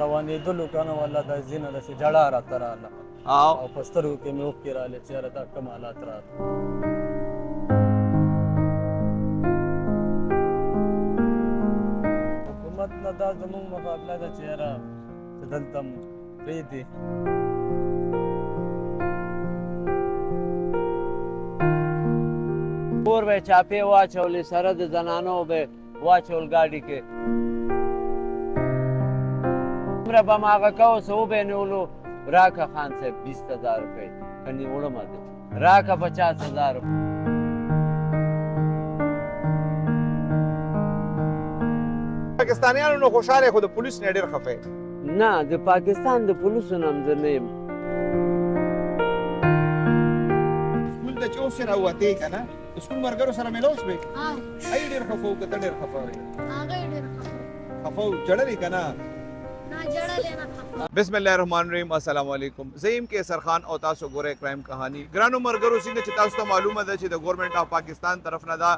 روانېدلو که نه والله د ځینه داسې ژړا راته راغله او په سترګو کې مې اوښکې راغلې چې یاره دا کوم حالات راغله. حکومت نه دا زموږ مقابله ده چې یاره چې دلته هم پرېږدي. کور به چاپې واچولې سره د زنانو به واچول ګاډي کې دومره به م هغه کوه څه وبه یې نیولو راکه خان صاحب 20,000 روپۍ کنې وړمه دی راکه 50,000 روپۍ. پاکستانیانو نو خوشاله خو د پولیس نه ډېر خفه نه د پاکستان د پولیسو نه هم زه نه یم. سکول ته چې اوس راووتې که نه د سکول ملګرو سره میلاو شوې ای ډېر خفه وو که ته ډېر خفه وې؟ هغه ډېر خفه وو جړلې که نه؟ نه جړلې نه. بسم الله الرحمن الرحیم. السلام علیکم. زه یم کیسر خان او تاسو ګورئ کرائم کہانی. ګرانو ملګرو څنګه چې تاسو ته معلومه ده چې د ګورنمنټ اف پاکستان طرف نه دا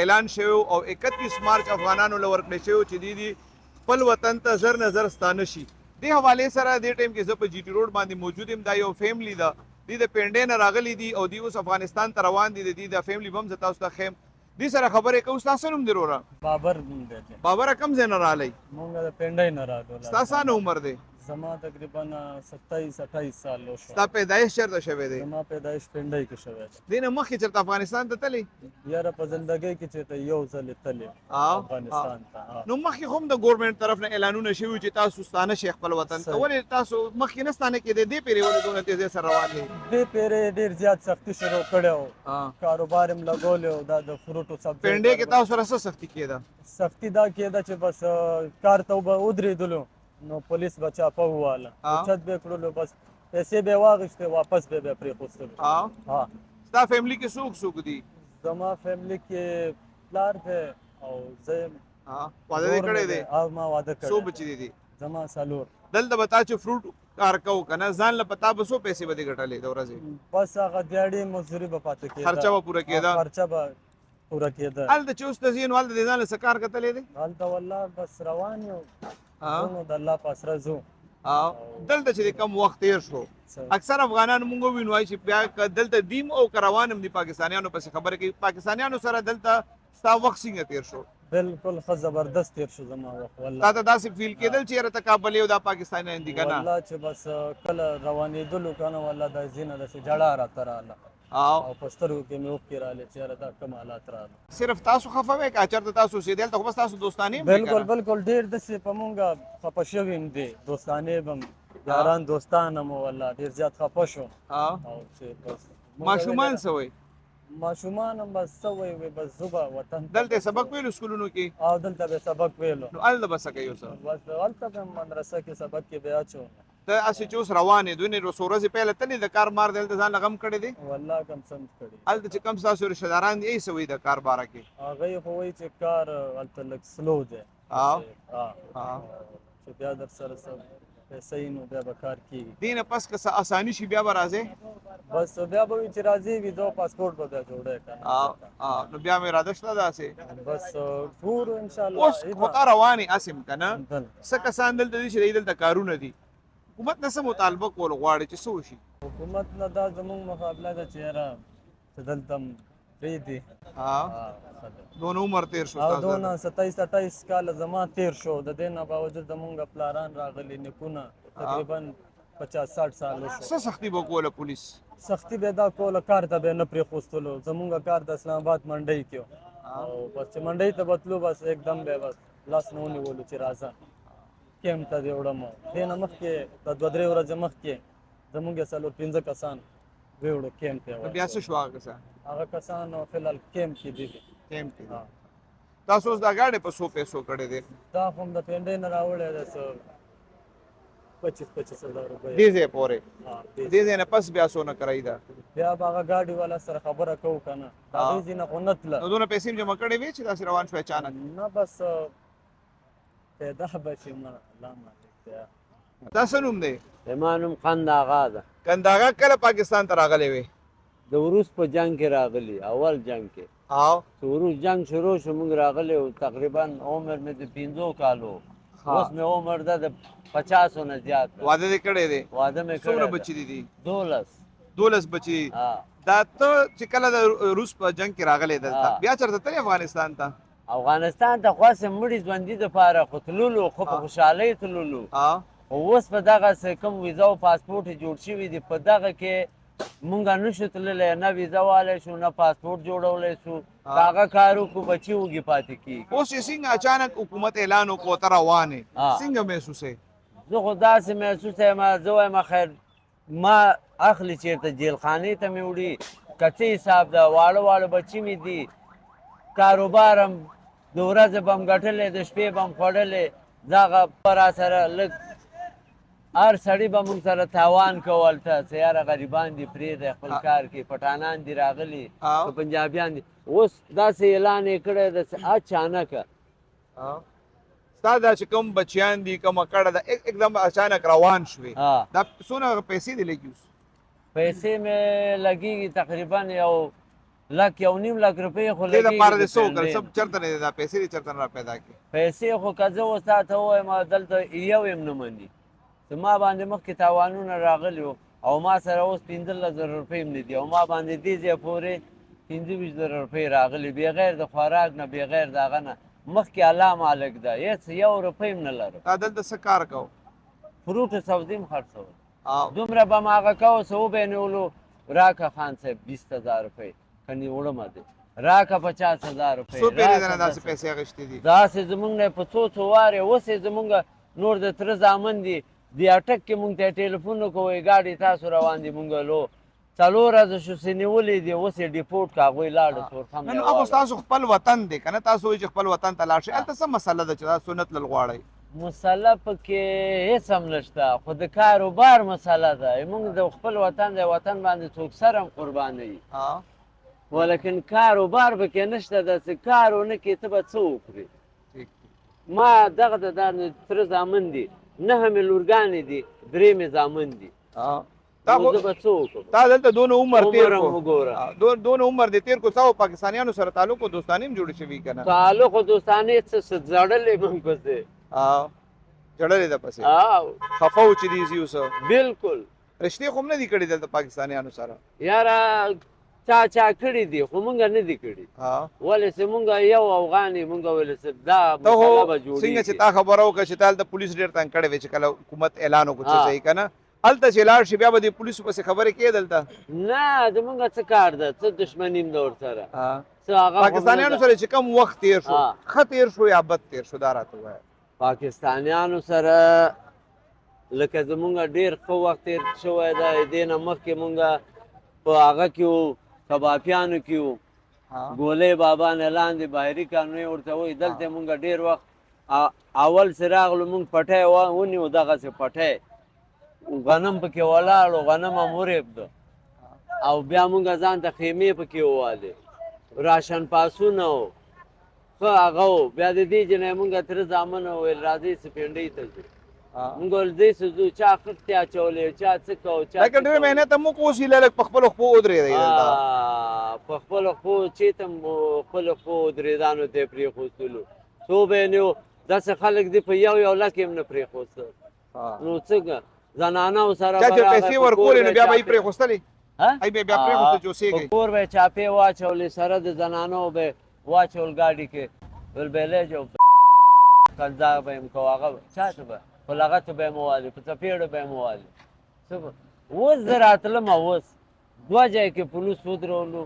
اعلان شوی او 31 مارچ افغانانو له ورکړل شوی چې دی خپل وطن ته زر نظر ستانه شي. دې حوالې سره دې ټایم کې زه په جی ټي روډ باندې موجود یم. دا یو فیملی ده دی د پینډې نه راغلی دي او دی اوس افغانستان ته روان دي. د دې د فیملی به هم زه تاسو ته ښیم. دې سره خبرې کوو. ستا څه نوم دی وروره؟ بابر نوم دی. بابره کوم ځای نه راغلی؟ مونږ د پینډۍ نه راغلو. ستا څه عمر دی؟ زما تقریبا 27-28 سال شو. ستا پیدایش چېرته شوی دی؟ زما پیدایش پینډۍ کې شوی دی. دې نه مخکې چېرته افغانستان ته تللی؟ یاره په زندګۍ کې چېرته یو ځل یې تللی افغانستان ته. نو مخکې خو هم د ګورنمنټ طرف نه اعلانونه شوي چې تاسو ستانه شئ خپل وطن ته. ولې تاسو مخکې نه ستانه کېدی؟ دې پیرې ولې دونه تیزۍ سره روان یې؟ دې پیرې ډېر زیات سختي شروع کړی و. کاروبار یې لګولی و. دا د فروټو سبزۍ پینډۍ کې تاسو سره څه سختي کېده؟ سختي دا کېده چې بس کار ته به ودرېدلو نو پولیس به چاپه وواله اوچت به یې کړلو بس پیسې به یې واخیستې واپس به یې پرېښودلو. ستا فیملي کې څوک څوک دي؟ زما فیملي کې پلار دی او زه یم. واده دې کړی دی؟ ما واده کړی. څو بچي دي؟ زما 4. دلته به تا چې فروټ کار کوو که نه ځان له به تا به څو پیسې به دې ګټلې د ورځې؟ بس هغه دیاړې مزدوري به پاتې کېده. خرچه به پوره کېده؟ خرچه به پوره کېده. هلته چې اوس ته ځې نو هلته دې ځان له څه کار کتلی دی؟ هلته والله بس روان یو نو د الله په اسره ځو. دلته چې کم وخت تیر شو اکثر افغانان مونږ وینو چې بیا دلته دیم او روان هم دي پاکستانیانو پسې خبره کوي. پاکستانیانو سره دلته ستا وخت څنګه تیر شو؟ بالکل ښه زبردست تیر شو زما وخت. والله تا ته داسې فیل کېدل چې یاره ته کابل یو دا پاکستانیان دي که نه؟ والله چې بس کله روانېدلو که نه والله د ځینه داسې ژړا راته راغله او په سترګو کې مې اوښکې راغلې چې یاره دا کوم حالات راغله. صرف تاسو خفه وئ که چېرته تاسو اوسېدی هلته خو بس تاسو دوستانې هم بالکل بالکل ډېر داسې په مونږ خفه شوي هم دي. دوستانې به هم یاران دوستان هم والله ډېر زیات خفه شو. او چې بس ماشومان څه وایي؟ ماشومان هم بس څه وایي بس زه به وطن دلته سبق ویلو سکولونو کې؟ او دلته به سبق ویلو. نو هلته به څه کوي اوس؟ بس هلته به مدرسه کې سبق کې بیا اچو. ته هسې چې اوس روان یې دوی څو ورځې پهله تلې د کار مار دلته ځان له غم کړی دی؟ والله کم سند کړی. هلته چې کم ستاسو رشته داران دي څه وایي د کار باره کې؟ هغه یې خو وایي چې کار هلته لږ سلو دی چې بیا در سره څه پیسې نو بیا به کار کېږي. دې نه پس که څه اساني شي بیا به راځې؟ بس بیا به وي چې راځي ویزا پاسپورټ به بیا جوړی که نه. نو بیا مې اراده شته داسې بس ګورو انشاءالله. اوس خو ته روان یې هسې که نه؟ څه کسان دلته دي چې دوی دلته کارونه دي حکومت نه څه مطالبه کول غواړي چې څه وشي؟ حکومت نه دا زموږ مقابله ده چې یاره چې دلته هم پرېږدي. دونه عمر تیر شو او دونه 27-28 کاله زما تیر شو. د دې نه باوجود زمونږ پلاران راغلي نیکونه تقریبا 50-60 سال شو. څه سختي به کوله پولیس؟ سختي به دا کوله کار ته به نه پرېښودلو. زمونږ کار د اسلام آباد منډۍ کې او بس چې منډۍ ته بتلو بس एकदम به بس لاس نه ونیولو چې راځه کیمپ ته دې وړم. دې نه مخکې د 2-3 ورځې مخکې زمونږ 4-5 کسان ویوړو کیمپ ته. بیا څه شو هغه کسان؟ هغه کسان فلحال کیمپ کې دي. کیمپ کې تاسو اوس دا ګاډی په څو پیسو کړی دی؟ دا خو هم د پینډۍ نه راوړی دی 25,000 روپۍ. دې ځای پورې؟ دې ځای نه پس بیا څونه کرایي ده؟ بیا به هغه ګاډي والا سره خبره کوو که نه. د هغې ځای نه خو نه تله. نو دونه پیسې هم جمع کړې وې چې داسې روان شوې اچانک؟ نه بس پیدا به شي الله مالک دی. دا څه نوم دی؟ زما نوم قند آغا ده. قند آغا کله پاکستان ته راغلی وې؟ د وروس په جنګ کې راغلي اول جنګ کې. چې وروس جنګ شروع شو موږ راغلي تقریبا عمر مې د 15 کالو. اوس مې عمر ده د 50 نه زیات ده. واده دې کړی دی؟ واده مې کړی څومره ده. بچي دي؟ 12. بچي. ها. دا ته چې کله د روس په جنگ کې راغلی دلته ها. بیا چېرته تللی افغانستان ته؟ افغانستان ته خواستم مړي ژوندي دپاره خو تللو، خو په خوشحالۍ تللو. ها. خو اوس په دغسې کوم ویزا او پاسپورټ یې جوړ شوي دي، په دغه کې مونږ نشو تللی، نه ویزا والی شو نه پاسپورټ جوړولی شو. که هغه کار وکړو بچي وږي پاتې کېږي. اوس چې څنګه اچانک حکومت اعلان وکړو ته روان یې ها. څنګه محسوسوې؟ زه خو داسې محسوس یم، زه وایم خیر ما اخلي چېرته جیلخانې ته مې وړي، که څه حساب ده، واړه واړه بچي مې دي، کاروبار هم د ورځې به هم ګټلی، د شپې به هم خوړلی، دغه را سره لږ هر سړي به موږ سره تاوان کو هلته، څه یاره غریبان دي پرېږدی خپل کار کې، پټانان دي راغلي، که پنجابیان دي. اوس داسې اعلان یې کړی ده اچانکه. ستا دا چې کوم بچیان دي کومه کړه ده एकदम اچانک روان شوې، ها. دا څونه پیسې دې لګي اوس؟ پیسې مې لګېږي تقریبا 1.5 لک روپۍ خو دې دپاره دې څه لګېږي. وکړل؟ څه چېرته نه دی دا پیسې دې چېرته نه را پیدا کړې؟ پیسې خو که زه اوس تا ته ووایم دلته یو یم نه مني، ما باندې مخکې تاوانونه راغلي وو او ما سره اوس 15,000 روپۍ هم نه دي او ما باندې دې ځای پورې 25,000 روپۍ راغلي، بغیر د خوراک نه، بغیر د هغه نه. مخکې الله مالک ده، هېڅ 1 روپۍ هم نه لرو. تا دلته څه کار کوو؟ فروټ و سبزي هم خرڅول. دومره به م هغه کوو څه وبینولو، راکه خان صاحب 20,000 روپۍ کنې وړمه دی، راکه 50,000 روپۍ. څو پیرې نه داسې پیسې اخیستې دي؟ داسې زمونږ نه په څو وارې اوس یې زمونږ نور د تره زامن دي، د اټک کې مونږ ته ټلیفون وکړو ګاډي تاسو روان دي، مونږ لو 4 ورځې شو سې نیولې دي، اوس یې ډیپورټ که هغوی لاړه تورخم. نو هغه ستاسو خپل وطن دی که نه؟ تاسو وایئ چې خپل وطن ته لاړ شئ، هلته څه مسله ده چې تاسو نه تلل غواړئ؟ مسله پکې هېڅ هم نشته، خو د کاروبار مسله ده. مونږ د خپل وطن د وطن باندې څوک سر هم قربانوي، ولیکن کاروبار پکې نشته. داسې کار ونه کړې ته به څه وکړې؟ ما دغه د تره زامن دي، 9 مې لورګانې دي، 3 مې زامن دي، نو زه به څه وکړم؟ تا دلته دونه عمر تېر عمر هم کو، وګوره، دونه عمر دې تېر کو، ستا پاکستانیانو سره تعلق او دوستانې هم جوړې شوي که نه؟ تعلق و دوستانې څه زړلې مونږ پسې. جړلې ده پسې، خفه و چې دې ځي اوس؟ بلکل. رشتې خو هم نه دي کړي دلته پاکستانیانو سره؟ یاره چا کړي دي خو مونږ نه دي کړي، ولې چې مونږ یو افغان یې، مونږ ولې چې دا مسله به جوړېږي. څنګه چې تا خبره وکړه چې تا هلته پولیس ډېر تنګ کړی وی چې کله حکومت اعلان وکړو چې صحیح که نه، هلته چې لاړ شي بیا به د پولیسو پسې خبرې کېې دلته؟ نه زمونږ څه کار ده، څه دښمني هم ده ورسره. پاکستانیانو سره چې کم وخت تېر شو، ښه تېر شو یا بد تېر شو، دا راته ووایه. پاکستانیانو سره لکه زمونږ ډېر ښه وخت تېر شوی ده. دې نه مخکې مونږ په هغه کې وو، کبابیانو کې وو، ګولۍ بابا نه لاندې بهري کانونې ورته وایي. دلته مونږ ډېر وخت اول چې راغلو مونږ پټی ونیو، دغسې پټی غنم پکې ولاړ و، غنم هم ورېبده او بیا مونږ ځان ته خیمې پکې ووالې، راشن پاسونه و، ښه هغه و. بیا د دې جنه مونږ تره زامن وویل راځئ سپینډۍ ته ځو. مونږ ویل ځئ څه ځو، چا خښتې اچولې، چا څه کوو، چا لکه ډېر محنت هم وکړو، اوس هیله لږ په خپلو خپو ودرېدئ دلته. په خپلو خپو چېرته هم خپلو خپو ودرېدانو ته یې پرېښودلو. څو به یې نه وو، داسې خلک دي په یو لک یې هم نه پرېښوسته. نو څنګه زنانو سره چا چې پیسې ورکولې نو بیا به یې پرېښوستلې؟ ای به بیا پرېښوسته چې اوسېږئ؟ په کور به یې چاپې واچولې، سره د زنانو به یې واچول ګاډي کې، ویل به یې لېجو کنځا به یې م کوو، هغه چا ته به په لغتو به یې م والي، په څپېړو به یې م والي. څه به اوس زه راتلم، اوس 2 ځای کې پولیس ودرولو،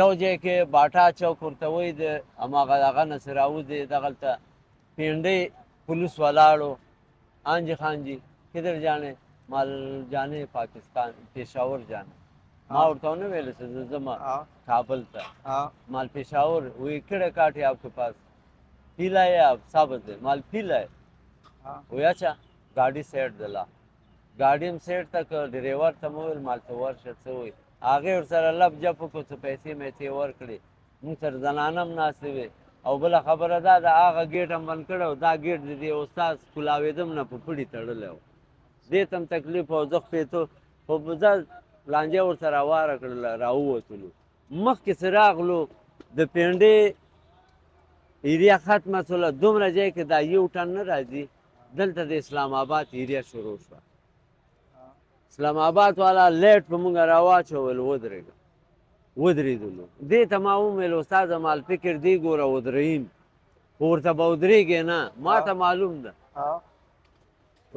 یو ځای کې باټا چوک ورته وایي، د هماغه هغه نه چې راوځي دغلته پینډۍ پولیس ولاړو. آنجی خان جی کدھر جانے؟ مال جانے پاکستان پېښور جانے. ما ورته ونه ویل چې زه ځم کابل ته. مال پېښور وی کړه کاټ ہے آپ کے پاس؟ پیلا ہے آپ ثابت ہے مال پیلا ہے. وی اچھا ګاډي سیټ دلا، ګاډي هم سیټ تک ډریور ته مو ویل مال ته ورشه څه وایي، هغې ورسره لپ جپ وکړو، څه پیسې میسې ورکړې، موږ سره زنانه هم ناستې وې. او بله خبره دا د هغه ګیټ هم بند کړی و، دا ګیټ د دې استاد کولاوېدم نه په پړي تړلی و، دې ته هم تکلیف او زه خپېتو، خو زه لانجه ورسره هواره کړله، راووتلو. مخکې چې راغلو د پینډۍ ایریا ختمه شوله دومره ځای کې دا یو ټن نه راځي دلته د اسلام آباد ایریا شروع شوه اسلام آباد والا لیټ په موږ راواچول ودرېدلو دې ته ما وویل استاده مال فکر دی ګوره ودرېیم خو ورته به ودرېږې نه ما ته معلوم ده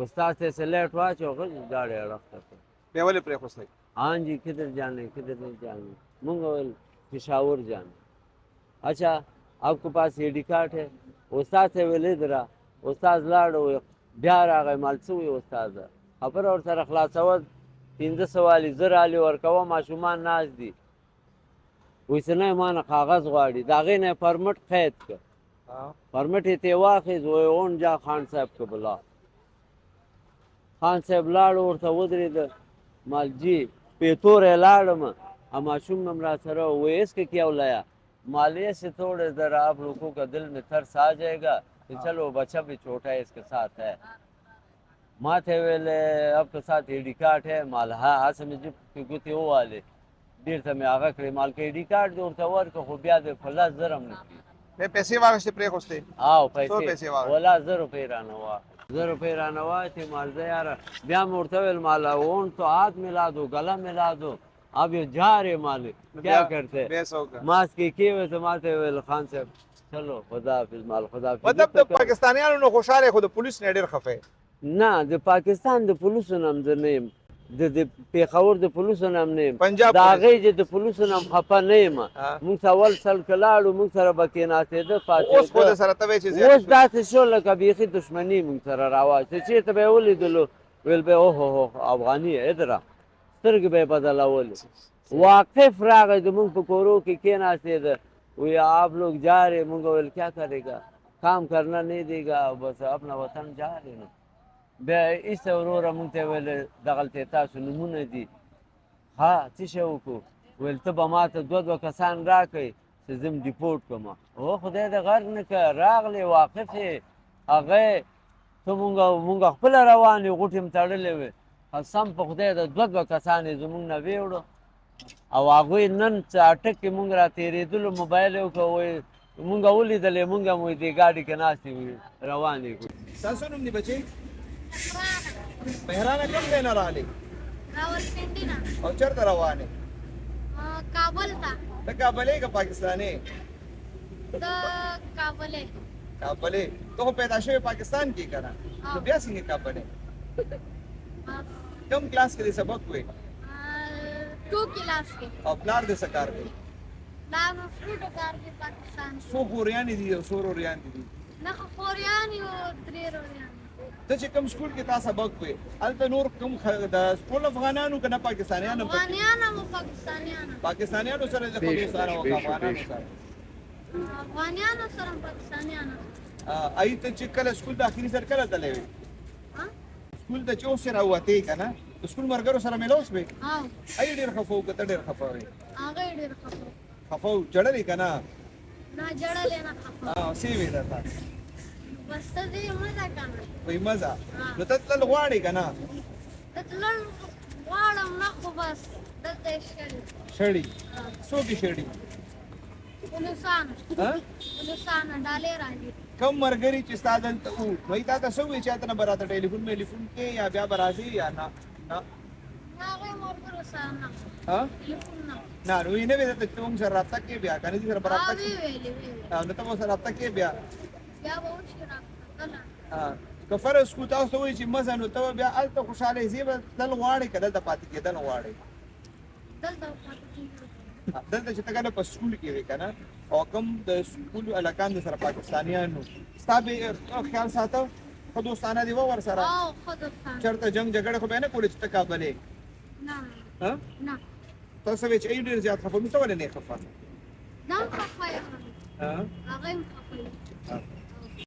استاد ته سے لیٹ واچو گاڑی رکھتا تھا بیا ولې پرېښوستی ہاں جی کدھر جانے کدھر نہیں جانے منگل پشاور جانا اچھا آپ کے پاس یہ ڈی کارڈ ہے استاد سے ویل ادھر استاد لاړو بیا راغی مال څه وی استاد خبر اور سره خلاصول 1500 والی زر علی ورکوه ماشومان ناز دي ویسنه مانه کاغذ غواړي د هغې نه پرمټ قید کړ پرمټ یې ترې واخیست وایي اون جا خان صاحب که بلا خان صاحب لاړو ورته ودرېده مالجی پیتوره لاړم ماشوم هم را سره وایي اس که کیا ولایا مالیه سے تھوڑے ذرا آپ لوگوں کا دل میں ترس آ جائے گا کہ چلو بچہ بھی چھوٹا ہے اس کے ساتھ ہے ماته ویل اب کے ساتھ ای ڈی کارڈ ہے مال ها اسه مې جب ګوتې ووالې ډېر ته مې هغه کړې مال که ای ډي کارډ دې ورته ورکړه خو بیا دې په 10 زره هم نه کړي بیا پیسې واخیستې پرېښوستې او څو پیسې پیسې واخیستې ولا 1000 روپۍ رانه واخ 1000 روپۍ رانه واخېستې مال زه یاره بیا مې ورته ویل مال اون تو ہاتھ ملا دو گلا ملا دو اب یہ جا رہے مال کیا کرتے بیا څه وکړه ماسک یې کېوې ته ماته ویل خان صاحب چلو خدا حافظ مال خدا حافظ مطلب د پاکستانیانو نه خوشحاله خو د پولیس نه ډېر خفه نه د پاکستان د پولیسو نه هم زه نه یم د پېښور د پولیسو نه هم نه یم پنجاب د پولیس. هغې چې د پولیسو نه هم خفه نه یم مونږ ته اول سل که لاړو مونږ سره به کېناستېده اوس خو د سره ته وایې چې زیات اوس داسې شو لکه بیخي دښمني مونږ سره راواچېده چېرته به یې ولیدلو ویل به اوهو افغاني ہے ادرا سترګې به یې بدلولې واقف راغی د مونږ په کورو کې کېناستېده وی آپ لوگ جا رہے مونږ ویل کیا کرے گا کام کرنا نہیں دے گا بس اپنا وطن جا رہے نو بیا ایسته وروره مونږ ته ویل دغلته تاسو نومونه دي ها څه شی وکړو ویل ته به ما ته دوه کسان راکړئ چې زه م ډیپورټ کړم او خدای دې غرق نه کړه راغلې واقف یې هغه ته مونږ خپله روان یو غوټې م تړلې وې قسم په خدای د دوه کسان یې زمونږ نه ویوړو او هغوی نن څه اټک کې مونږ را تېرېدلو موبایل یې وکړه وایي مونږ ولیدلې مونږ هم وایي دې ګاډي کې ناستې وي روان یې کړو ستاسو نوم دی بچی عمران مهرانه کوم ځای نه راغلې راولپنډي نه او چېرته روانې کابل ته ته کابلې که پاکستانې د کابل کابلې ته خو پیدا شوې پاکستان کې که نه نو بیا څنګه کابلې کوم کلاس کې دې سبق وې 2 کلاس کې او پلار دې څه کار کوي دا فروټ کار کې پاکستان څو خوریانې دي او څو روریان دي نه خوریان یو 3 روریان ته چې کوم سکول کې تا سبق وې هلته نور کوم د ټول افغانانو که نه پاکستانیان هم پکې افغانیان او پاکستانیان پاکستانیانو سره د خبرو سره او افغانانو سره افغانیان سره پاکستانیان ای ته چې کله سکول داخلي سره کله تللی وې سکول ته چې اوس راوتې که نه د سکول ملګرو سره میلاو شوې او ای ډېر خفه وو که ته ډېر خفه وې هغه ډېر خفه وو ژړلې که نه نه جړلې نه خفه څه وې درته بس ته دې مزه کنه وایي مزه نو ته تلل غواړې که نه ته تلل غواړم نه خو بس دلته یې شړي شړي څوک یې شړي پولیسان ډالې راځي کم ملګري چې ستا دلته وو نو ای تا ته څه وویل چې تا نه به راته ټلیفون کې یا بیا به راځې یا نه نه هغې ملګرو سره نه ها ټلیفون نه نه نو یې نه وې درته چې موږ سره رابطه کې بیا که نه دي سره به رابطه وی کې ویلې نو ته به سره رابطه کې بیا بیا به وشي راکړه که فرض کړو تاسو ته وایي چې مزه نو ته به بیا هلته خوشحاله یې به تلل غواړې که دلته پاتې کېدل غواړې دلته پاتې کېږو دلته چې ته کله په سکول کې وې که نه او کوم د سکول هلکان د سره پاکستانیان وو ستا به خیال ساته ښه دوستانه دې وه ورسره او ښه دوستان چېرته جنګ جګړې خو به یې نه کولې چې ته کابلې نه نه ته څه وایې چې ای ډېر زیات خفه نو ته ولې نه یې خفه دا هم خفه یم هغه هم خفه یم